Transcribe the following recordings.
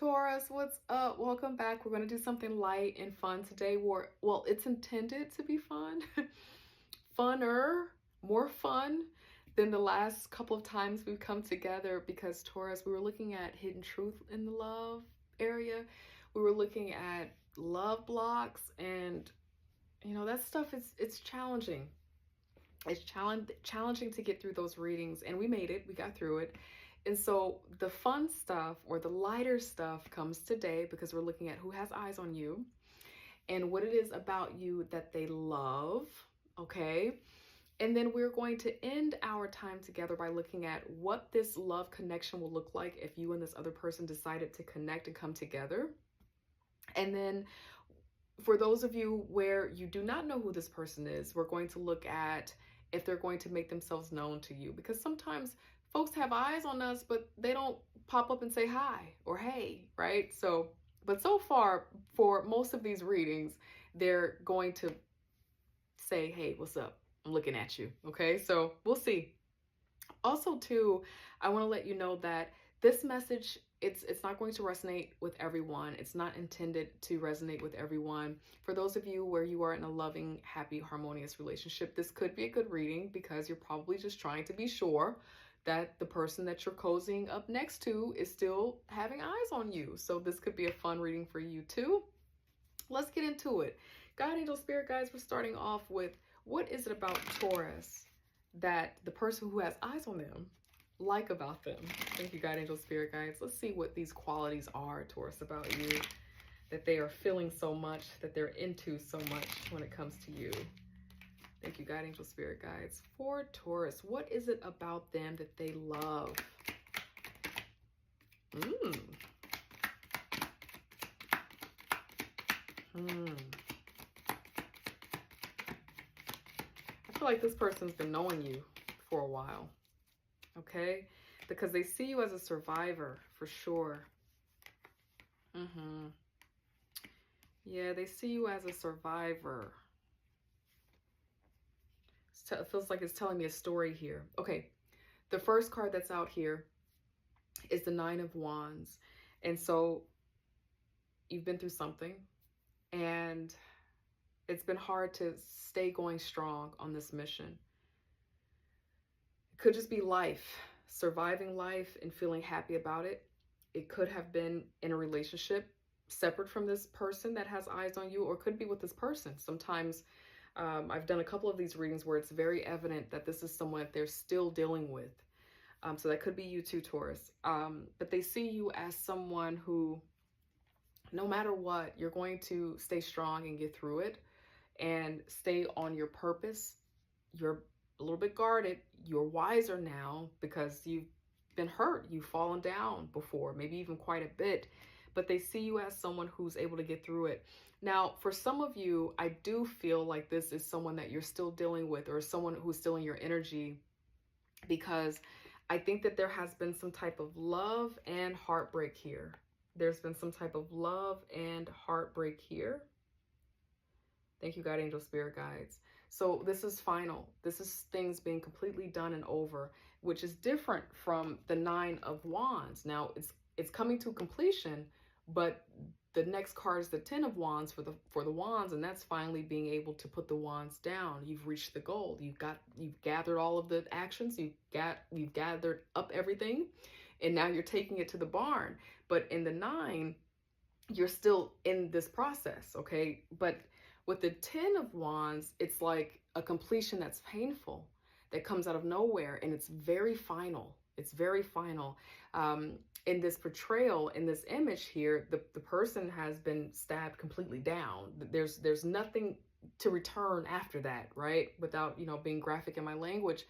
Taurus, what's up? Welcome back. We're going to do something light and fun today. Well, it's intended to be fun, funner, more fun than the last couple of times we've come together because Taurus, we were looking at hidden truth in the love area. We were looking at love blocks, and that stuff it's challenging. It's challenging to get through those readings, and we made it. We got through it. And so the fun stuff or the lighter stuff comes today because we're looking at who has eyes on you and what it is about you that they love, okay? And then we're going to end our time together by looking at what this love connection will look like if you and this other person decided to connect and come together. And then for those of you where you do not know who this person is, we're going to look at if they're going to make themselves known to you, because sometimes folks have eyes on us, but they don't pop up and say hi or hey, right? But so far, for most of these readings, they're going to say, hey, what's up? I'm looking at you, okay? So we'll see. Also, too, I want to let you know that this message, it's not going to resonate with everyone. It's not intended to resonate with everyone. For those of you where you are in a loving, happy, harmonious relationship, this could be a good reading because you're probably just trying to be sure that the person that you're cozying up next to is still having eyes on you. So this could be a fun reading for you too. Let's get into it. God, angel, spirit guides, we're starting off with, what is it about Taurus that the person who has eyes on them like about them? Thank you, God, angel, spirit guides. Let's see what these qualities are, Taurus, about you that they are feeling so much, that they're into so much when it comes to you. Thank you, God, angel, spirit guides. For Taurus, what is it about them that they love? I feel like this person's been knowing you for a while, okay? Because they see you as a survivor, for sure. Yeah, they see you as a survivor. It feels like it's telling me a story here. Okay, the first card that's out here is the Nine of Wands. And so you've been through something, and it's been hard to stay going strong on this mission. It could just be life, surviving life and feeling happy about it. It could have been in a relationship separate from this person that has eyes on you, or could be with this person. Sometimes I've done a couple of these readings where it's very evident that this is someone that they're still dealing with. So that could be you too, Taurus. But they see you as someone who, no matter what, you're going to stay strong and get through it and stay on your purpose. You're a little bit guarded. You're wiser now because you've been hurt. You've fallen down before, maybe even quite a bit. But they see you as someone who's able to get through it. Now, for some of you, I do feel like this is someone that you're still dealing with, or someone who's still in your energy, because I think that there has been some type of love and heartbreak here. There's been some type of love and heartbreak here. Thank you, God, angel, spirit guides. So this is final. This is things being completely done and over, which is different from the Nine of Wands. Now, it's coming to completion, but the next card is the Ten of Wands for the wands, and that's finally being able to put the wands down. You've reached the goal. You've gathered all of the actions. You've gathered up everything, and now you're taking it to the barn. But in the Nine, you're still in this process, okay? But with the Ten of Wands, it's like a completion that's painful, that comes out of nowhere, and it's very final. It's very final. In this portrayal, in this image here, the person has been stabbed completely down. There's nothing to return after that, right? Without, being graphic in my language.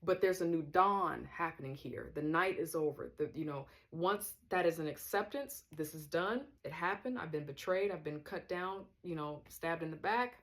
But there's a new dawn happening here. The night is over. Once that is an acceptance, this is done. It happened. I've been betrayed. I've been cut down, stabbed in the back.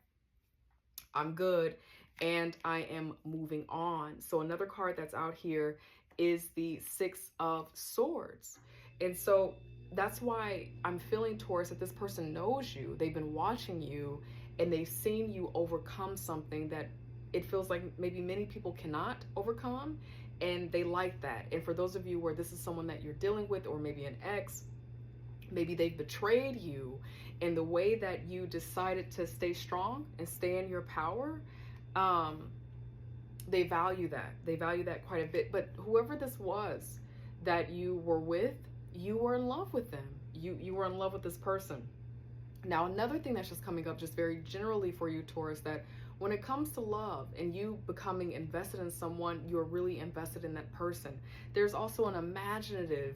I'm good. And I am moving on. So another card that's out here is the Six of Swords. And so that's why I'm feeling, Taurus, that this person knows you. They've been watching you, and they've seen you overcome something that it feels like maybe many people cannot overcome, and they like that. And for those of you where this is someone that you're dealing with, or maybe an ex, Maybe they betrayed you, and the way that you decided to stay strong and stay in your power, they value that. They value that quite a bit. But whoever this was that you were with, you were in love with them. You were in love with this person. Now, another thing that's just coming up just very generally for you, Taurus, that when it comes to love and you becoming invested in someone, you're really invested in that person. There's also an imaginative,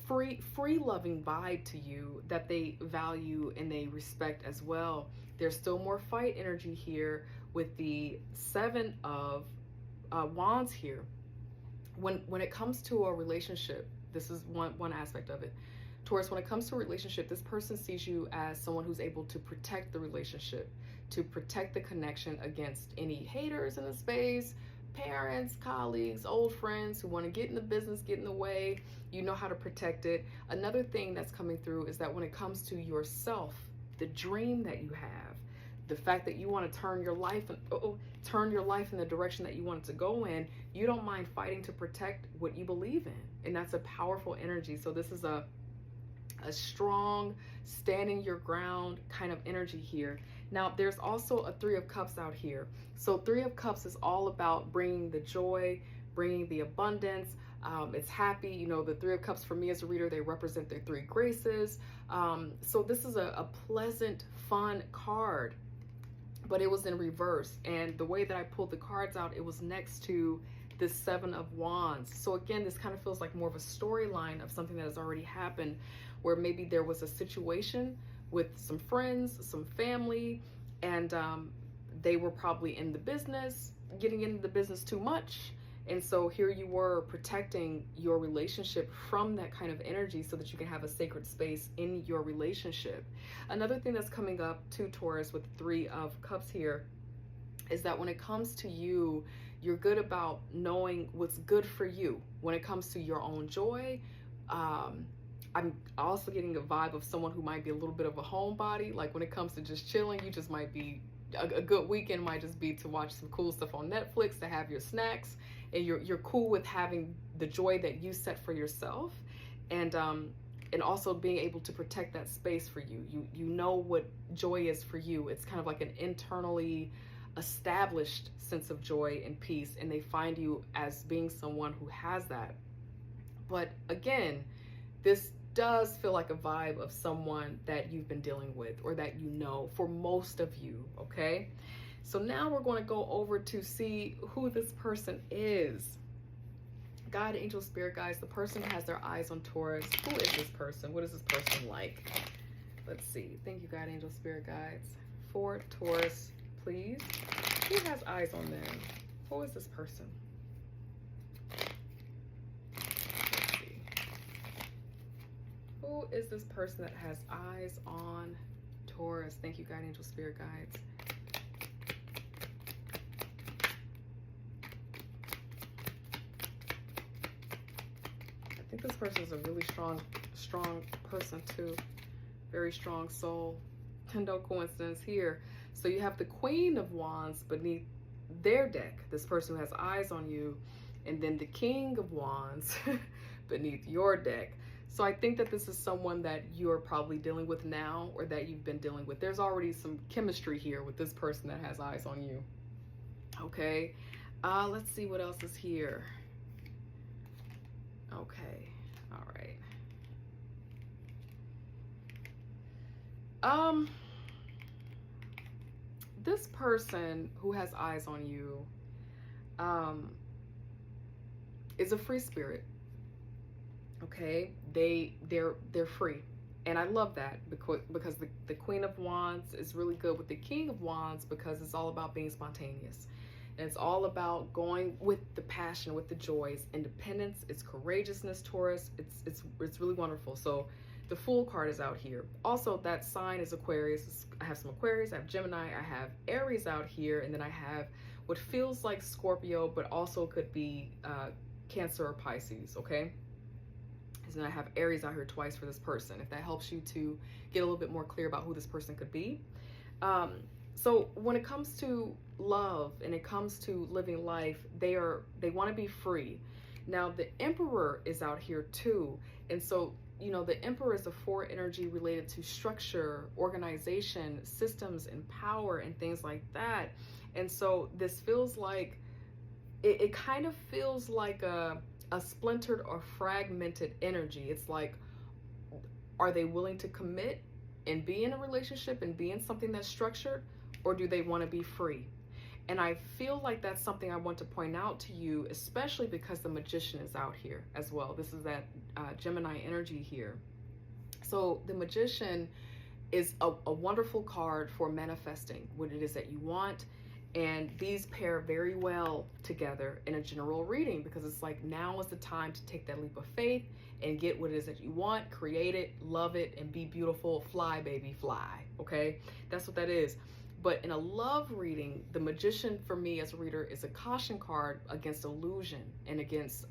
free loving vibe to you that they value and they respect as well. There's still more fight energy here with the Seven of Wands here. When it comes to a relationship, this is one aspect of it. Taurus, when it comes to a relationship, this person sees you as someone who's able to protect the relationship, to protect the connection against any haters in the space, parents, colleagues, old friends who want to get in the business, get in the way. You know how to protect it. Another thing that's coming through is that when it comes to yourself, the dream that you have, the fact that you want to turn your life in the direction that you want it to go in, you don't mind fighting to protect what you believe in. And that's a powerful energy. So this is a strong, standing your ground kind of energy here. Now, there's also a Three of Cups out here. So Three of Cups is all about bringing the joy, bringing the abundance. It's happy. You know, the Three of Cups for me as a reader, they represent their three graces. So this is a pleasant, fun card, but it was in reverse. And the way that I pulled the cards out, it was next to this Seven of Wands. So again, this kind of feels like more of a storyline of something that has already happened, where maybe there was a situation with some friends, some family, and they were probably in the business, getting into the business too much. And so here you were protecting your relationship from that kind of energy so that you can have a sacred space in your relationship. Another thing that's coming up to Taurus with Three of Cups here is that when it comes to you, you're good about knowing what's good for you. When it comes to your own joy, I'm also getting a vibe of someone who might be a little bit of a homebody. Like when it comes to just chilling, you just might be, a good weekend might just be to watch some cool stuff on Netflix, to have your snacks, and you're cool with having the joy that you set for yourself, and also being able to protect that space for you. You know what joy is for you. It's kind of like an internally established sense of joy and peace, and they find you as being someone who has that. But again, this does feel like a vibe of someone that you've been dealing with, or that you know, for most of you, okay? So now we're going to go over to see who this person is. God, angel, spirit guides, the person has their eyes on Taurus. Who is this person? What is this person like? Let's see. Thank you, God, angel, spirit guides. For Taurus, please. Who has eyes on them? Who is this person? Let's see. Who is this person that has eyes on Taurus? Thank you, God, angel, spirit guides. I think this person is a really strong person too. Very strong soul. No coincidence here. So you have the Queen of Wands beneath their deck, this person who has eyes on you, and then the King of Wands beneath your deck. So I think that this is someone that you're probably dealing with now, or that you've been dealing with. There's already some chemistry here with this person that has eyes on you. Okay. Let's see what else is here. Okay. All right. This person who has eyes on you is a free spirit. Okay, they're free, and I love that because the Queen of Wands is really good with the King of Wands, because it's all about being spontaneous, and it's all about going with the passion, with the joy. It's independence, it's courageousness, Taurus. It's really wonderful. So the Fool card is out here. Also, that sign is Aquarius. I have some Aquarius, I have Gemini, I have Aries out here, and then I have what feels like Scorpio, but also could be Cancer or Pisces, okay? And then I have Aries out here twice for this person, if that helps you to get a little bit more clear about who this person could be. So when it comes to love and it comes to living life, they want to be free. Now the Emperor is out here too, and so you know, the Emperor is a 4 energy related to structure, organization, systems, and power, and things like that. And so this feels like, it kind of feels like a splintered or fragmented energy. It's like, are they willing to commit and be in a relationship and be in something that's structured, or do they want to be free? And I feel like that's something I want to point out to you, especially because the Magician is out here as well. This is that Gemini energy here. So the Magician is a wonderful card for manifesting what it is that you want. And these pair very well together in a general reading, because it's like, now is the time to take that leap of faith and get what it is that you want, create it, love it, and be beautiful. Fly, baby, fly. Okay? That's what that is. But in a love reading, the Magician for me as a reader is a caution card against illusion and against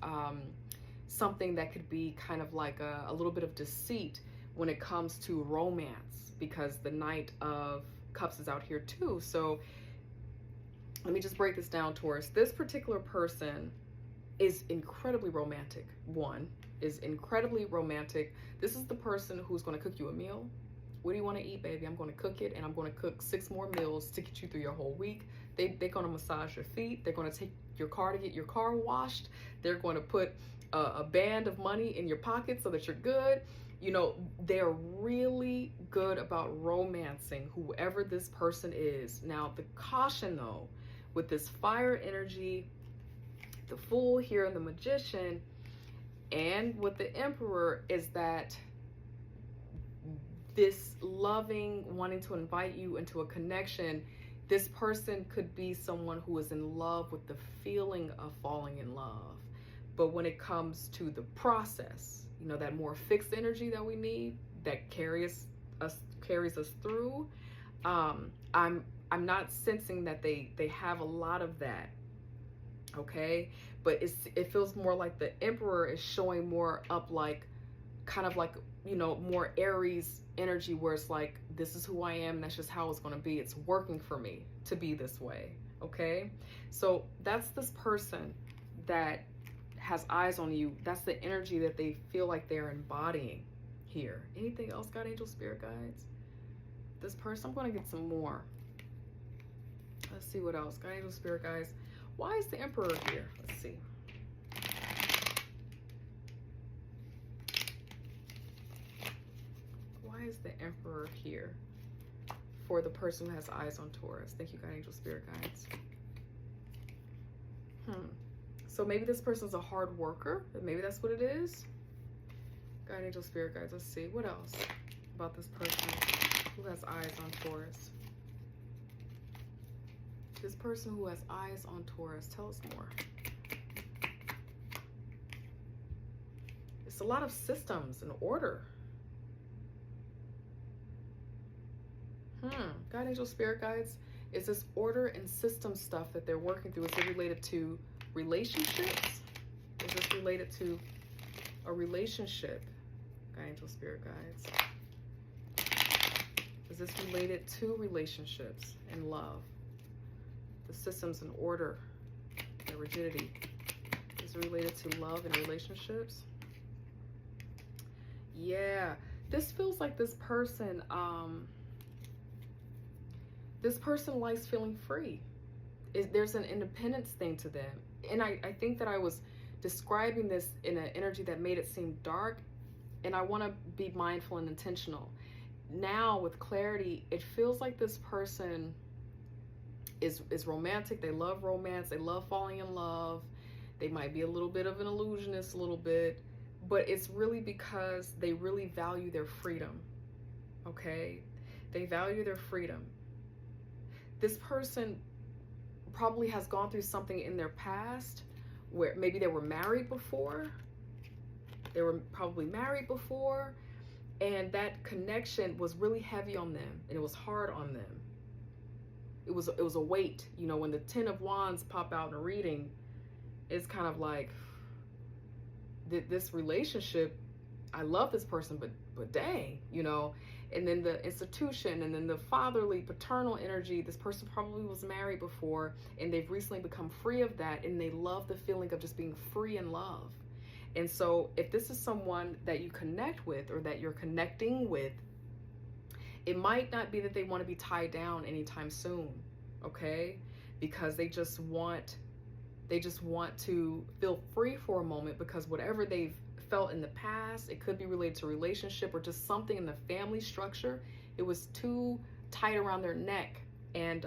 something that could be kind of like a little bit of deceit when it comes to romance, because the Knight of Cups is out here too. So let me just break this down, Taurus. This particular person is incredibly romantic. One is incredibly romantic. This is the person who's going to cook you a meal. What do you want to eat, baby? I'm going to cook it, and I'm going to cook 6 more meals to get you through your whole week. They're going to massage your feet. They're going to take your car to get your car washed. They're going to put a band of money in your pocket so that you're good. You know, they're really good about romancing whoever this person is. Now, the caution, though, with this fire energy, the Fool here and the Magician, and with the Emperor, is that this loving, wanting to invite you into a connection, this person could be someone who is in love with the feeling of falling in love. But when it comes to the process, you know, that more fixed energy that we need, that carries us through, I'm not sensing that they have a lot of that. Okay, but it feels more like the Emperor is showing more up like, kind of like, you know, more Aries energy, where it's like, this is who I am, and that's just how it's going to be. It's working for me to be this way. Okay, so that's this person that has eyes on you. That's the energy that they feel like they're embodying here. Anything else, God, angel, spirit guides? This person, I'm going to get some more. Let's see what else. God, angel, spirit guides. Why is the Emperor here? Let's see. Why is the Emperor here for the person who has eyes on Taurus? Thank you, God, angel, spirit guides. So maybe this person's a hard worker. Maybe that's what it is. God, angel, spirit guides. Let's see. What else about this person who has eyes on Taurus? This person who has eyes on Taurus, tell us more. It's a lot of systems and order. God, angel, spirit guides. Is this order and system stuff that they're working through? Is it related to relationships? Is this related to a relationship? God, angel, spirit guides. Is this related to relationships and love? The systems and order, the rigidity. Is it related to love and relationships? Yeah, this feels like this person likes feeling free. There's an independence thing to them. And I think that I was describing this in an energy that made it seem dark, and I want to be mindful and intentional. Now with clarity, it feels like this person is romantic. They love romance. They love falling in love. They might be a little bit of an illusionist, a little bit, but it's really because they really value their freedom. Okay? They value their freedom. This person probably has gone through something in their past where maybe they were married before. They were probably married before, and that connection was really heavy on them, and it was hard on them. It was a weight. You know, when the 10 of Wands pop out in a reading, it's kind of like, this relationship, I love this person, but dang, you know. And then the institution, and then the fatherly, paternal energy. This person probably was married before, and they've recently become free of that, and they love the feeling of just being free in love. And so if this is someone that you connect with or that you're connecting with, it might not be that they want to be tied down anytime soon, okay? Because they just want to feel free for a moment, because whatever they've felt in the past, it could be related to relationship or just something in the family structure. It was too tight around their neck, and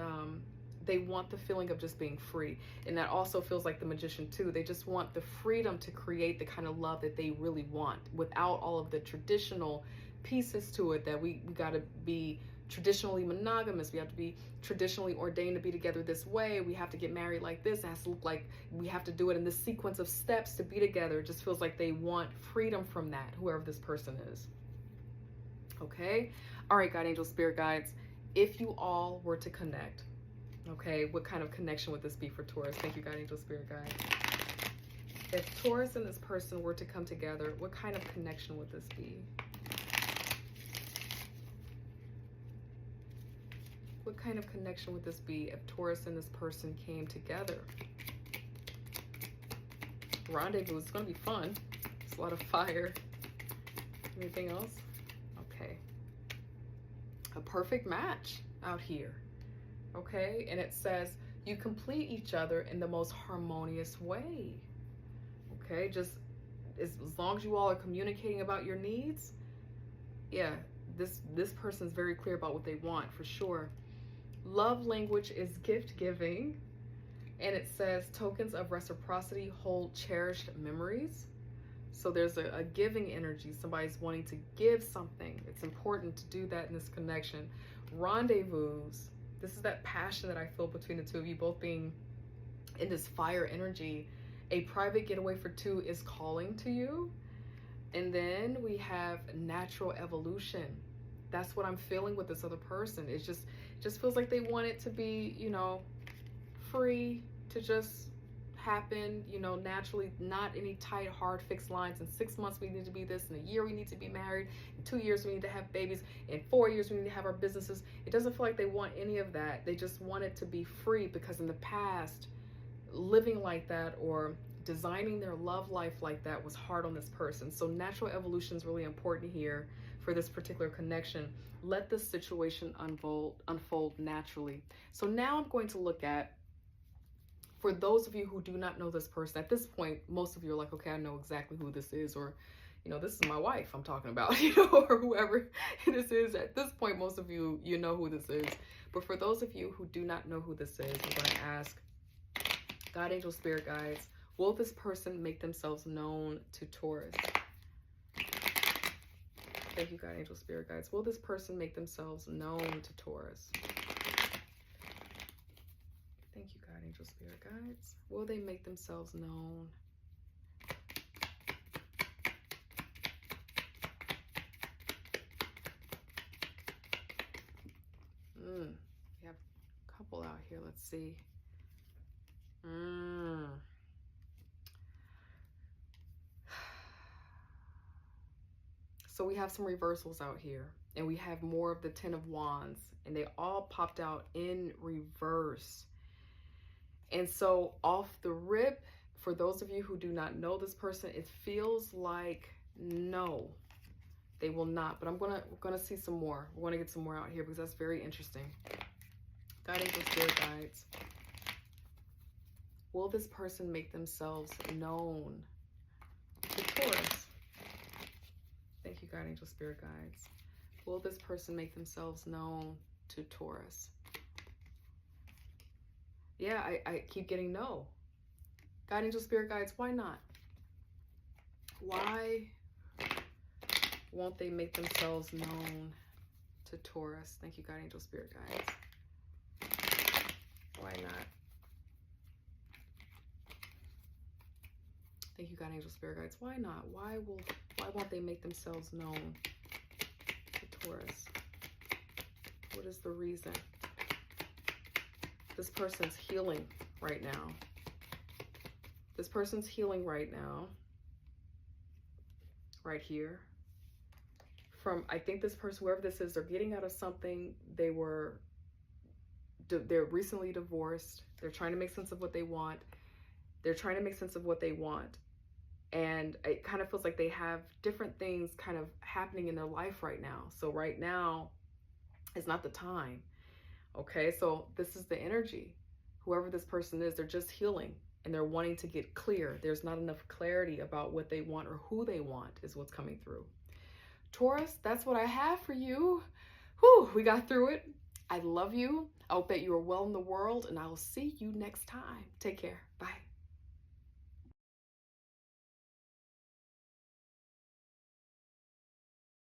they want the feeling of just being free. And that also feels like the Magician too. They just want the freedom to create the kind of love that they really want without all of the traditional pieces to it, that we got to be traditionally monogamous, we have to be traditionally ordained to be together this way, we have to get married like this, it has to look like, we have to do it in this sequence of steps to be together. It just feels like they want freedom from that, whoever this person is. Okay, all right, God, angel, spirit guides, if you all were to connect, okay, what kind of connection would this be for Taurus? Thank you, God, angel, spirit guides. If Taurus and this person were to come together, what kind of connection would this be? What kind of connection would this be if Taurus and this person came together? Rendezvous is going to be fun. It's a lot of fire. Anything else? Okay. A perfect match out here. Okay? And it says, you complete each other in the most harmonious way. Okay? Just as long as you all are communicating about your needs, yeah, this person's very clear about what they want, for sure. Love language is gift giving, and it says tokens of reciprocity hold cherished memories. So there's a giving energy. Somebody's wanting to give something. It's important to do that in this connection. Rendezvous. This is that passion that I feel between the two of you, both being in this fire energy. A private getaway for two is calling to you. And then we have natural evolution. That's what I'm feeling with this other person. It just feels like they want it to be, you know, free to just happen, you know, naturally, not any tight, hard, fixed lines. In 6 months, we need to be this. In a year, we need to be married. In 2 years, we need to have babies. In 4 years, we need to have our businesses. It doesn't feel like they want any of that. They just want it to be free, because in the past, living like that or designing their love life like that was hard on this person. So natural evolution is really important here for this particular connection. Let the situation unfold naturally. So now I'm going to look at, for those of you who do not know this person, at this point, most of you are like, okay, I know exactly who this is, or, you know, this is my wife I'm talking about, you know, or whoever this is. At this point, most of you, you know who this is. But for those of you who do not know who this is, I'm going to ask, God, angel, spirit guides, will this person make themselves known to Taurus? Thank you, God, angel, spirit guides. Will this person make themselves known to Taurus? Thank you, God, angel, spirit guides. Will they make themselves known? We have a couple out here. Let's see. So we have some reversals out here, and we have more of the 10 of Wands, and they all popped out in reverse. And so off the rip, for those of you who do not know this person, it feels like no, they will not. But we're gonna see some more. We're gonna get some more out here, because that's very interesting. God, angel, spirit guides, will this person make themselves known to Taurus? Thank you, God, angel, spirit guides. Will this person make themselves known to Taurus? Yeah, I keep getting no. God, angel, spirit guides, why not? Why won't they make themselves known to Taurus? Thank you, God, angel, spirit guides. Why not? Thank you, God, angel, spirit guides. Why not? Why won't they make themselves known to Taurus? What is the reason? This person's healing right now. This person's healing right now. Right here. From, I think this person, whoever this is, they're getting out of something. They're recently divorced. They're trying to make sense of what they want. They're trying to make sense of what they want. And it kind of feels like they have different things kind of happening in their life right now. So right now is not the time. Okay, so this is the energy. Whoever this person is, they're just healing and they're wanting to get clear. There's not enough clarity about what they want or who they want is what's coming through. Taurus, that's what I have for you. Whew, we got through it. I love you. I hope that you are well in the world, and I will see you next time. Take care. Bye.